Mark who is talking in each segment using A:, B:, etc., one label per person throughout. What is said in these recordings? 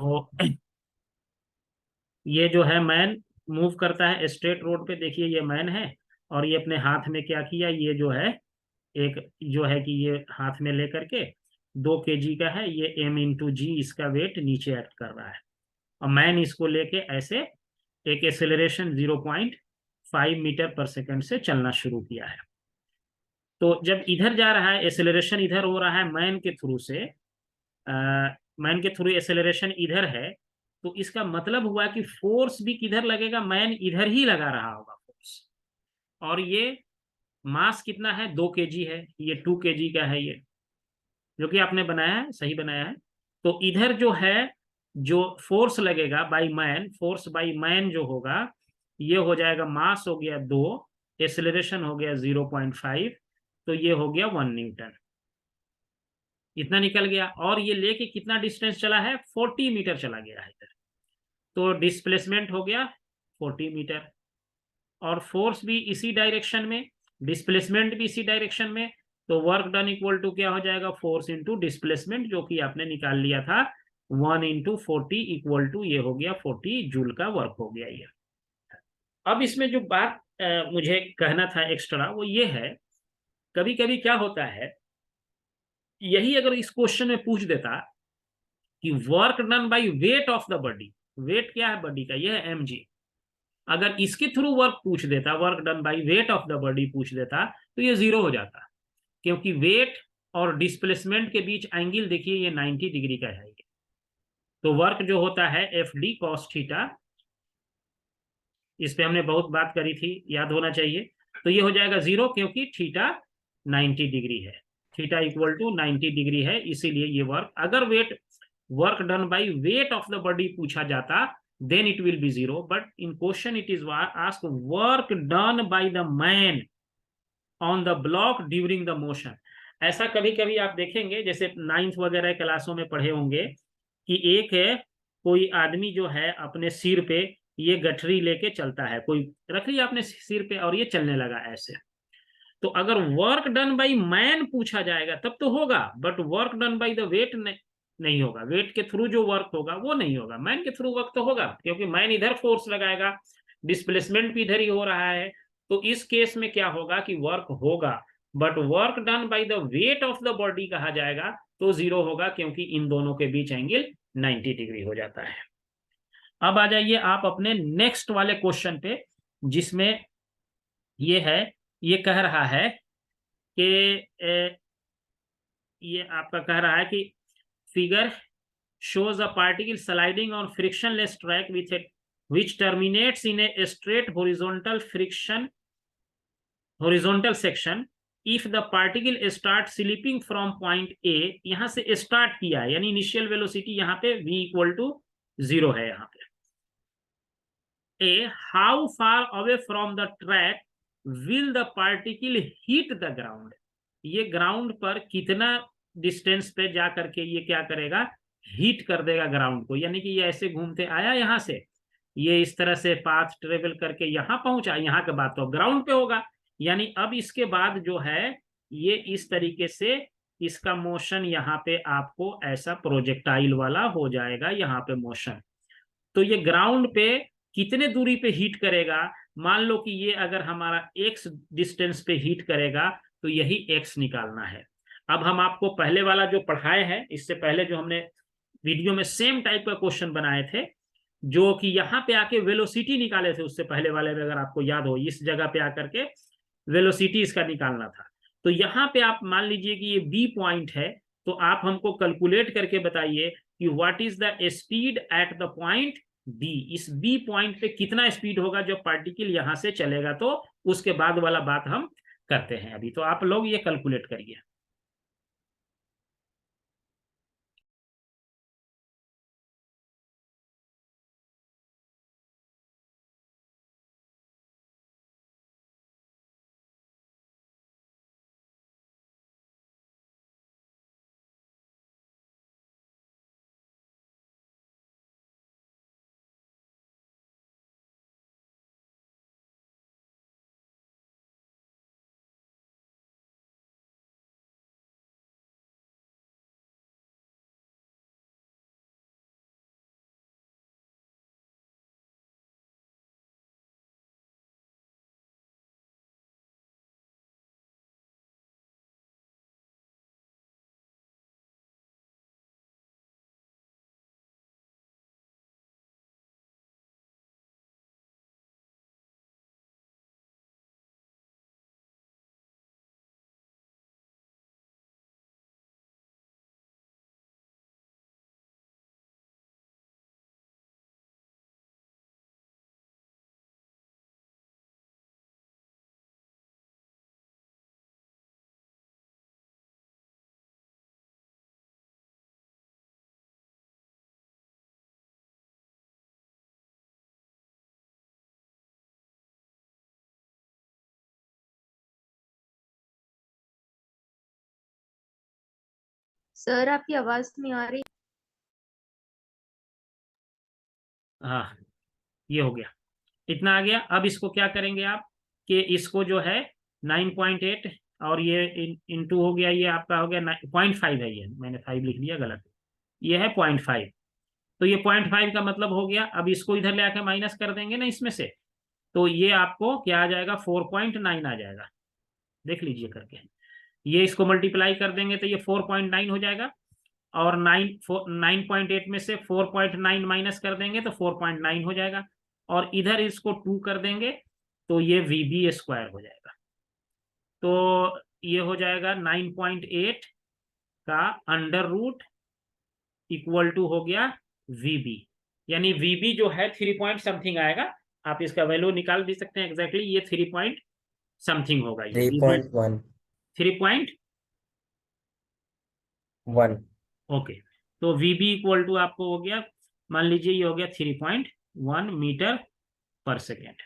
A: तो ये जो है मैन मूव करता है स्ट्रेट रोड पे, देखिए ये मैन है, और ये अपने हाथ में क्या किया, ये जो है एक जो है कि ये हाथ में लेकर के 2 kg का है, ये m×g इसका वेट नीचे एक्ट कर रहा है, और मैन इसको लेके ऐसे एक एक्सेलरेशन 0.5 मीटर पर सेकंड से चलना शुरू किया है। तो जब इधर जा रहा है, एक्सेलरेशन इधर हो रहा है मैन के थ्रू से, मैन के थ्रू एक्सेलरेशन इधर है, तो इसका मतलब हुआ कि फोर्स भी किधर लगेगा, मैन इधर ही लगा रहा होगा फोर्स। और ये मास कितना है, 2 kg है, ये 2 kg का है, ये जो कि आपने बनाया है, सही बनाया है। तो इधर जो है, जो फोर्स लगेगा by man, force by man जो होगा, ये हो जाएगा, मास हो गया 2, एक्सेलरेशन हो गया 0.5, तो ये हो गया 1 न्यूटन। इतना निकल गया, और ये लेके कितना डिस्टेंस चला है, 40 मीटर चला गया है इधर। तो डिस्प्लेसमेंट हो गया 40 मीटर, और फोर्स भी इसी डायरेक्शन में, डिस्प्लेसमेंट भी इसी डायरेक्शन में। तो वर्क डन इक्वल टू क्या हो जाएगा, फोर्स इंटू डिस्प्लेसमेंट, जो कि आपने निकाल लिया था 1×40 इक्वल टू ये हो गया 40 जूल का वर्क हो गया ये। अब इसमें जो बात मुझे कहना था एक्स्ट्रा, वो ये है, कभी कभी क्या होता है, यही अगर इस क्वेश्चन में पूछ देता कि work done by weight of the body, weight क्या है बॉडी का, यह है mg, अगर इसके थ्रू वर्क पूछ देता, work done by weight of the body पूछ देता, तो ये जीरो हो जाता, क्योंकि वेट और डिस्प्लेसमेंट के बीच एंगल देखिए ये 90 डिग्री का है। तो वर्क जो होता है एफ डी कॉस थीटा, इस पे हमने बहुत बात करी थी, याद होना चाहिए। तो ये हो जाएगा जीरो, क्योंकि थीटा 90 डिग्री है, थीटा इक्वल टू 90 डिग्री है, इसीलिए ये वर्क, अगर weight work done by weight of the body पूछा जाता, then it will be zero, but in question it is asked work done by the man on the block during the motion। ऐसा कभी कभी आप देखेंगे, जैसे ninth वगैरह क्लासों में पढ़े होंगे, कि एक है कोई आदमी जो है अपने सिर पे ये गठरी लेके चलता है, कोई रख लिया अपने सिर पे और ये चलने लगा ऐसे। तो अगर वर्क डन बाय मैन पूछा जाएगा तब तो होगा, but work done by the weight नहीं होगा, वेट के थ्रू जो वर्क होगा वो नहीं होगा, मैन के थ्रू वर्क तो होगा, क्योंकि मैन इधर फोर्स लगाएगा, डिस्प्लेसमेंट भी इधर ही हो रहा है। तो इस केस में क्या होगा कि वर्क होगा, but work done by the wait of the body कहा जाएगा तो जीरो होगा, क्योंकि इन दोनों के बीच एंगल 90 डिग्री हो जाता है। अब आ जाइए आप अपने नेक्स्ट वाले क्वेश्चन पे, जिसमें ये है, ये कह रहा है कि ये आपका कह रहा है कि figure shows a particle sliding on frictionless track with it which terminates in a straight horizontal section if the particle start slipping from point A, यहां से स्टार्ट किया है, यानी इनिशियल वेलोसिटी यहाँ पे v इक्वल टू 0 है यहाँ पे। A, how far away from the track will the particle hit the ground, ये ग्राउंड पर कितना डिस्टेंस पे जा करके ये क्या करेगा, हीट कर देगा ग्राउंड को, यानी कि ये ऐसे घूमते आया यहां से, ये इस तरह से पाथ ट्रेवल करके यहां पहुंचा, यहां के बाद तो ग्राउंड पे होगा, यानी अब इसके बाद जो है ये इस तरीके से इसका मोशन यहाँ पे आपको ऐसा प्रोजेक्टाइल वाला हो जाएगा, यहाँ पे मोशन। तो ये ग्राउंड पे कितने दूरी पे हीट करेगा, मान लो कि ये अगर हमारा एक्स डिस्टेंस पे हीट करेगा, तो यही एक्स निकालना है। अब हम आपको पहले वाला जो पढ़ाए हैं, इससे पहले जो हमने वीडियो में सेम टाइप का क्वेश्चन बनाए थे, जो कि यहाँ पे आके वेलोसिटी निकाले थे, उससे पहले वाले में अगर आपको याद हो, इस जगह पे आकर के वेलोसिटी इसका निकालना था। तो यहाँ पे आप मान लीजिए कि ये बी पॉइंट है, तो आप हमको कैलकुलेट करके बताइए कि what is the speed at the point B, इस बी पॉइंट पे कितना स्पीड होगा जब पार्टिकल यहां से चलेगा, तो उसके बाद वाला बात हम करते हैं अभी। तो आप लोग ये कैलकुलेट करिए।
B: सर आपकी आवाज नहीं आ रही।
A: हाँ, ये हो गया, इतना आ गया। अब इसको क्या करेंगे आप कि इसको जो है 9.8 और ये इंटू हो गया, ये आपका हो गया 0.5 है, ये मैंने 5 लिख दिया गलत, ये है 0.5। तो ये 0.5 का मतलब हो गया। अब इसको इधर ले आकर माइनस कर देंगे ना इसमें से, तो ये आपको क्या आ जाएगा, 4.9 आ जाएगा। देख लीजिए करके, ये इसको मल्टीप्लाई कर देंगे तो ये 4.9 हो जाएगा, और 9.8 में से 4.9 माइनस कर देंगे तो 4.9 हो जाएगा, और इधर इसको 2 कर देंगे तो ये VB स्क्वायर हो जाएगा। तो ये हो जाएगा 9.8 का अंडर रूट इक्वल टू हो गया VB, यानी VB जो है 3 पॉइंट समथिंग आएगा। आप इसका वैल्यू निकाल भी सकते हैं एग्जैक्टली, ये 3 पॉइंट समथिंग होगा, ये VB
C: 3.1
A: 3.1। ओके, तो VB इक्वल टू आपको हो गया, मान लीजिए ये हो गया 3.1 मीटर पर सेकेंड।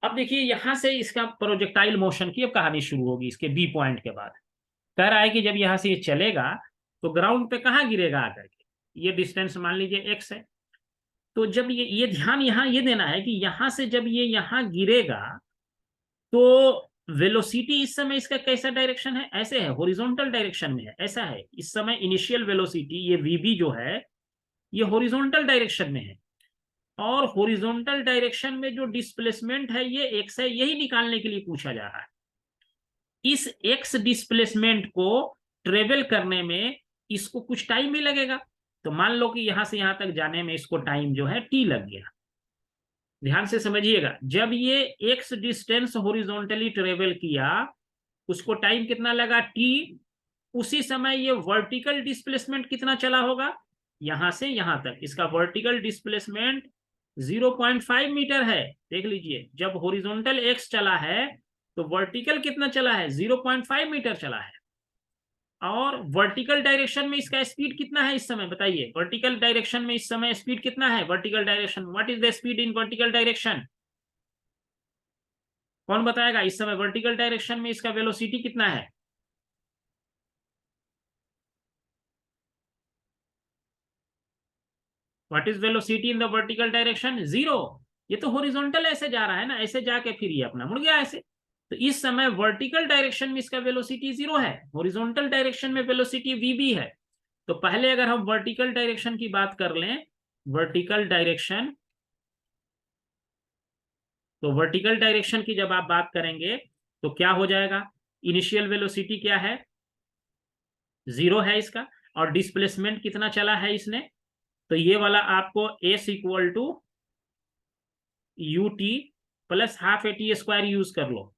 A: अब देखिए यहां से इसका प्रोजेक्टाइल मोशन की अब कहानी शुरू होगी इसके बी पॉइंट के बाद। कह रहा है कि जब यहां से ये चलेगा तो ग्राउंड पे कहाँ गिरेगा आकर के, ये डिस्टेंस मान लीजिए x है। तो जब ये ध्यान यहाँ ये देना है कि यहां से जब ये यहाँ गिरेगा तो वेलोसिटी इस समय इसका कैसा डायरेक्शन है, ऐसे है, हॉरिजॉन्टल डायरेक्शन में है, ऐसा है। इस समय इनिशियल वेलोसिटी ये VB जो है ये हॉरिजॉन्टल डायरेक्शन में है, और हॉरिजॉन्टल डायरेक्शन में जो डिस्प्लेसमेंट है ये x है, यही निकालने के लिए पूछा जा रहा है। इस x डिस्प्लेसमेंट को ट्रेवल करने में इसको कुछ टाइम भी लगेगा। तो मान लो कि यहां से यहां तक जाने में इसको टाइम जो है t लग गया। ध्यान से समझिएगा, जब ये x डिस्टेंस हॉरिजॉन्टली ट्रेवल किया उसको टाइम कितना लगा t, उसी समय ये वर्टिकल डिस्प्लेसमेंट कितना चला होगा, यहां से यहां तक इसका वर्टिकल डिस्प्लेसमेंट 0.5 मीटर है। देख लीजिए, जब हॉरिजॉन्टल x चला है तो वर्टिकल कितना चला है, 0.5 मीटर चला है। और वर्टिकल डायरेक्शन में इसका स्पीड कितना है इस समय, बताइए, वर्टिकल डायरेक्शन में इस समय स्पीड कितना है, vertical direction, what is the speed in vertical direction, कौन बताएगा इस समय वर्टिकल डायरेक्शन में इसका वेलोसिटी कितना है। What is velocity in the vertical direction, 0। ये तो हॉरिजॉन्टल ऐसे जा रहा है ना, ऐसे जाके फिर ये अपना मुड़ गया ऐसे। तो इस समय वर्टिकल डायरेक्शन में इसका वेलोसिटी 0 है, हॉरिजॉन्टल डायरेक्शन में वेलोसिटी VB है। तो पहले अगर हम वर्टिकल डायरेक्शन की बात कर लें, वर्टिकल डायरेक्शन, तो वर्टिकल डायरेक्शन की जब आप बात करेंगे तो क्या हो जाएगा, इनिशियल वेलोसिटी क्या है, 0 है इसका, और डिस्प्लेसमेंट कितना चला है इसने, तो ये वाला आपको S equal to UT plus half AT square use कर लो,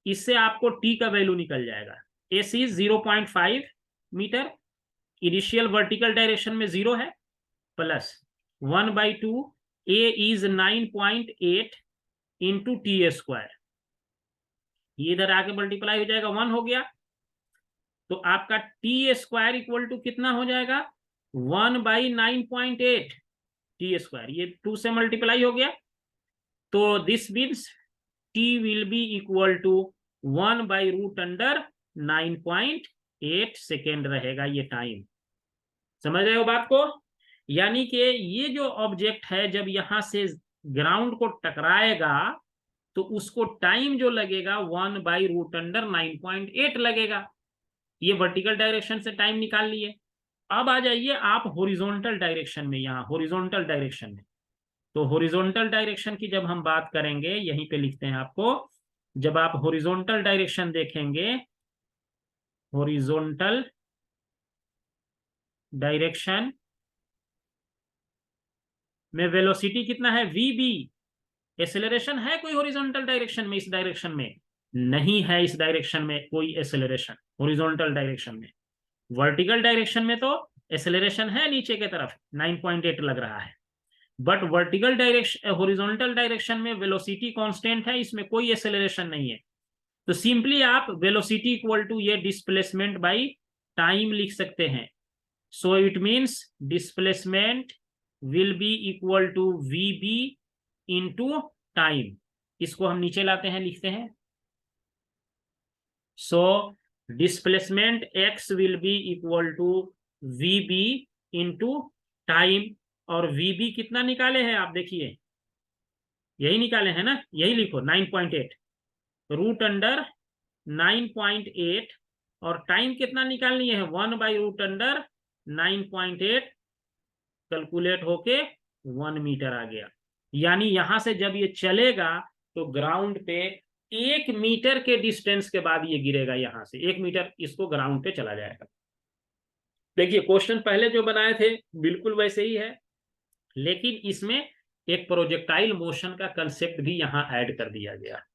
A: इससे आपको T का वैल्यू निकल जाएगा। S is 0.5 metre, initial vertical direction में 0 है, plus 1/2 A is 9.8 into T square, ये इधर आके मल्टीप्लाई हो जाएगा, 1 हो गया। तो आपका टी स्क्वायर इक्वल टू कितना हो जाएगा, 1/9.8 टी स्क्वायर, ये 2 से मल्टीप्लाई हो गया। तो this means T will be equal to 1/√9.8 second रहेगा ये टाइम। समझ रहे हो बात को, यानी कि ये जो ऑब्जेक्ट है जब यहां से ग्राउंड को टकराएगा तो उसको टाइम जो लगेगा 1/√9.8 लगेगा। ये वर्टिकल डायरेक्शन से टाइम निकाल लिए। अब आ जाइए आप हॉरिजॉन्टल डायरेक्शन में, यहाँ हॉरिजॉन्टल डायरेक्शन में। तो हॉरिजॉन्टल डायरेक्शन की जब हम बात करेंगे, यहीं पे लिखते हैं आपको, जब आप हॉरिजॉन्टल डायरेक्शन देखेंगे, हॉरिजॉन्टल डायरेक्शन में वेलोसिटी कितना है, VB। एक्सेलरेशन है कोई हॉरिजॉन्टल डायरेक्शन में, इस डायरेक्शन में नहीं है, इस डायरेक्शन में कोई एक्सेलरेशन हॉरिजॉन्टल डायरेक्शन में। वर्टिकल डायरेक्शन में तो एक्सेलरेशन है, नीचे की तरफ 9.8 लग रहा है, but vertical direction, horizontal direction में वेलोसिटी कांस्टेंट है, इसमें कोई एक्सेलरेशन नहीं है। तो सिंपली आप वेलोसिटी इक्वल टू ये डिस्प्लेसमेंट बाई टाइम लिख सकते हैं। So it means displacement will be equal to VB into time. इसको हम नीचे लाते हैं, लिखते हैं। So displacement x will be equal to vb into time, और vb कितना निकाले हैं आप देखिए, यही निकाले हैं ना, यही लिखो 9.8 रूट अंडर 9.8, और टाइम कितना निकालनी है 1/√अंडर 9.8, कैलकुलेट होके 1 मीटर आ गया। यानी यहां से जब ये चलेगा तो ग्राउंड पे 1 मीटर के डिस्टेंस के बाद ये गिरेगा, यहां से 1 मीटर इसको ग्राउंड पे चला जाएगा। देखिए क्वेश्चन पहले जो बनाए थे बिल्कुल वैसे ही है, लेकिन इसमें एक प्रोजेक्टाइल मोशन का कंसेप्ट भी यहां ऐड कर दिया गया।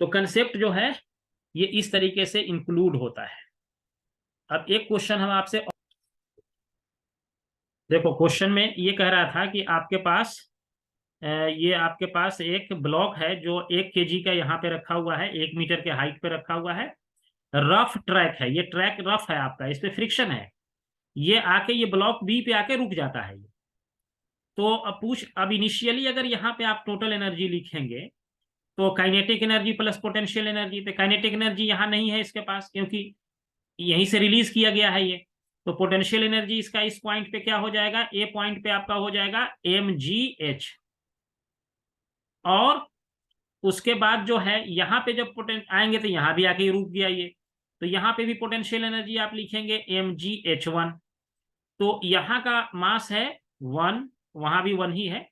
A: तो कंसेप्ट जो है ये इस तरीके से इंक्लूड होता है। अब एक क्वेश्चन हम आपसे, देखो क्वेश्चन में ये कह रहा था कि आपके पास ये आपके पास एक ब्लॉक है जो 1 kg का यहाँ पे रखा हुआ है, 1 मीटर के हाइट पे रखा हुआ है, रफ ट्रैक है, ये ट्रैक रफ है आपका, इस पे फ्रिक्शन है, ये आके ये ब्लॉक बी पे आके रुक जाता है। तो अब इनिशियली अगर यहाँ पे आप टोटल एनर्जी लिखेंगे तो kinetic energy plus potential energy, तो काइनेटिक एनर्जी यहाँ नहीं है इसके पास क्योंकि यहीं से रिलीज किया गया है ये। तो पोटेंशियल एनर्जी इसका इस पॉइंट पे क्या हो जाएगा, ए पॉइंट पे आपका हो जाएगा mgh, और उसके बाद जो है यहाँ पे जब आएंगे तो यहाँ भी आके रुक गया ये, तो यहाँ पे भी पोटेंशियल एनर्जी आप लिखेंगे mgh1। तो यहाँ का मास है 1, वहां भी 1 ही है,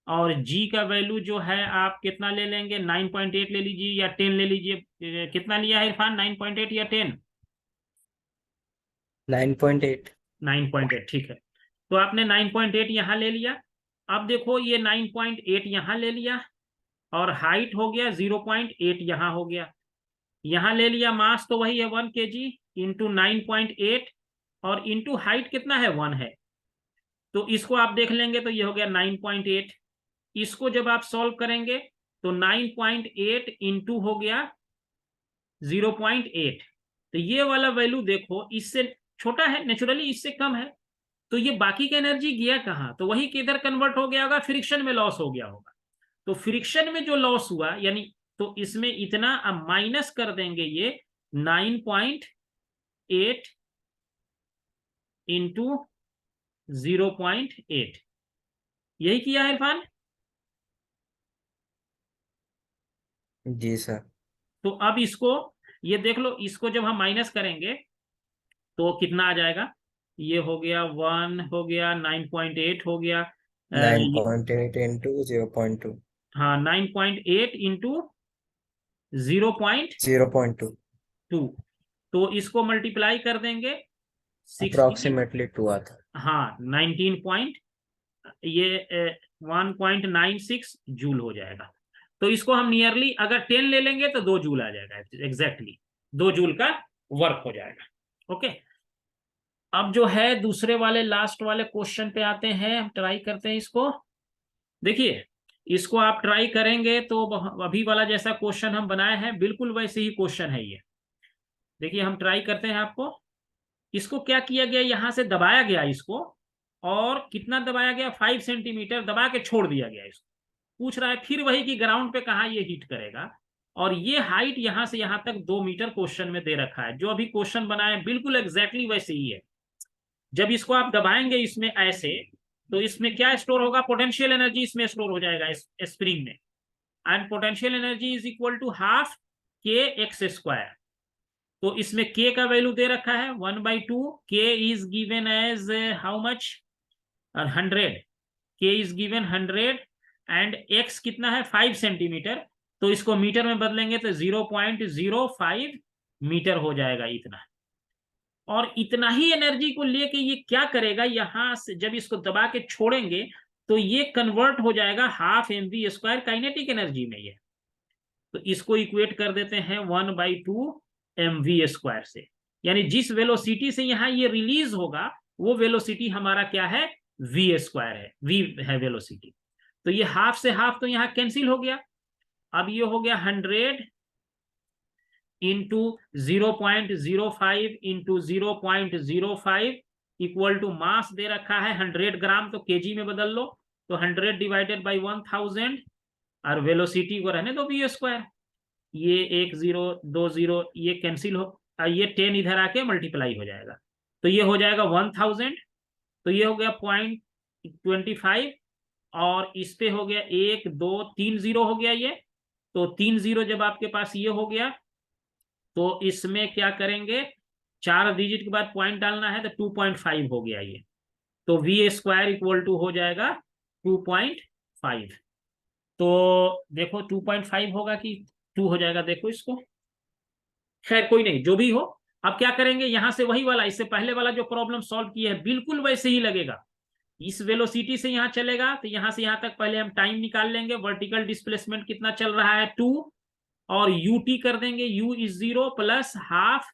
A: और g का वैल्यू जो है आप कितना ले लेंगे, 9.8 ले लीजिए या 10 ले लीजिए। कितना लिया है इरफान, 9.8 या 10?
B: 9.8।
A: 9.8 ठीक है। तो आपने 9.8 यहाँ ले लिया। अब देखो ये 9.8 यहाँ ले लिया, और हाइट हो गया 0.8 यहाँ हो गया, यहाँ ले लिया मास तो वही है 1 kg इंटू 9.8, और इंटू हाइट कितना है 1 है, तो इसको आप देख लेंगे तो ये हो गया 9.8। इसको जब आप सॉल्व करेंगे तो 9.8 इंटू हो गया 0.8, तो ये वाला वैल्यू देखो इससे छोटा है नेचुरली, इससे कम है, तो ये बाकी का एनर्जी गया कहाँ, तो वही किधर कन्वर्ट हो गया होगा, फ्रिक्शन में लॉस हो गया होगा। तो फ्रिक्शन में जो लॉस हुआ यानी, तो इसमें इतना अब माइनस कर देंगे ये 9.8 इंटू 0.8, यही किया है इरफान।
B: जी सर।
A: तो अब इसको ये देख लो, इसको जब हम माइनस करेंगे तो कितना आ जाएगा, ये हो गया 1 हो गया, 9.8 हो गया,
B: 9.8 इंटू 0.2।
A: हाँ 9.8 इंटू 0.2,
B: 0.2
A: तो इसको मल्टीप्लाई कर देंगे 16,
B: अप्रोक्सीमेटली 2 आता।
A: हाँ 19 पॉइंट, ये 1.96 जूल हो जाएगा। तो इसको हम नियरली अगर 10 ले लेंगे तो 2 जूल आ जाएगा, एग्जैक्टली 2 जूल का वर्क हो जाएगा। ओके, अब जो है दूसरे वाले लास्ट वाले क्वेश्चन पे आते हैं, हम ट्राई करते हैं इसको। देखिए इसको आप ट्राई करेंगे तो अभी वाला जैसा क्वेश्चन हम बनाए हैं बिल्कुल वैसे ही क्वेश्चन है ये। देखिए हम ट्राई करते हैं आपको, इसको क्या किया गया, यहां से दबाया गया इसको, और कितना दबाया गया 5 सेंटीमीटर दबा के छोड़ दिया गया इसको। पूछ रहा है फिर वही कि ग्राउंड पे कहा ये हिट करेगा, और ये हाइट यहां से यहां तक 2 मीटर क्वेश्चन में दे रखा है, जो अभी क्वेश्चन बनाया बिल्कुल एग्जैक्टली वैसे ही है। जब इसको आप दबाएंगे इसमें ऐसे, तो इसमें क्या स्टोर होगा, पोटेंशियल एनर्जी इसमें स्टोर हो जाएगा इस स्प्रिंग में, and potential energy is equal to half kx²। तो इसमें k का वैल्यू दे रखा है 1/2, k is given as how much 100, k is given 100, and x कितना है 5 सेंटीमीटर, तो इसको मीटर में बदलेंगे तो 0.05 मीटर हो जाएगा इतना। और इतना ही एनर्जी को लेके ये क्या करेगा, यहां से जब इसको दबा के छोड़ेंगे तो ये कन्वर्ट हो जाएगा हाफ mv² काइनेटिक एनर्जी में ये। तो इसको इक्वेट कर देते हैं 1/2 mv² से, यानी जिस वेलोसिटी से यहाँ ये रिलीज होगा वो वेलोसिटी हमारा क्या है, v² है, v है वेलोसिटी। तो ये हाफ से हाफ तो यहाँ कैंसिल हो गया। अब ये हो गया 100 into 0.05 into 0.05 equal to mass दे रखा है 100 ग्राम, तो केजी में बदल लो, तो 100 डिवाइडेड बाई 1000, और वेलोसिटी को रहने दो v²। ये 1 0 2 0 ये कैंसिल हो, ये 10 इधर आके मल्टीप्लाई हो जाएगा, तो ये हो जाएगा 1000, तो ये हो गया 0.25, और इस पे हो गया 1 2 3 जीरो हो गया ये, तो 3 जीरो जब आपके पास ये हो गया तो इसमें क्या करेंगे, 4 डिजिट के बाद पॉइंट डालना है, तो 2.5 हो गया ये, तो वी स्क्वायर इक्वल टू हो जाएगा 2.5। तो देखो 2.5 होगा कि 2 हो जाएगा, देखो इसको, खैर कोई नहीं, जो भी हो। अब क्या करेंगे, यहां से वही वाला, इससे पहले वाला जो प्रॉब्लम सॉल्व किया है बिल्कुल वैसे ही लगेगा। इस वेलोसिटी से यहां चलेगा, तो यहां से यहां तक पहले हम टाइम निकाल लेंगे, वर्टिकल डिस्प्लेसमेंट कितना चल रहा है 2, और यूटी कर देंगे, u is 0 plus half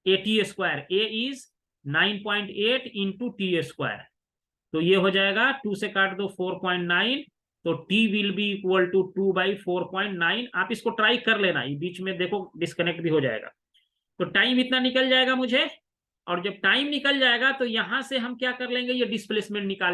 A: A T square, A is 9.8 into T square, तो ये हो जाएगा 2 से काट दो 4.9, तो t will be equal to 2/4.9। आप इसको ट्राई कर लेना, ये बीच में देखो डिस्कनेक्ट भी हो जाएगा, तो टाइम इतना निकल जाएगा मुझे, और जब टाइम निकल जाएगा तो यहां से हम क्या कर लेंगे, ये डिस्प्लेसमेंट निकाल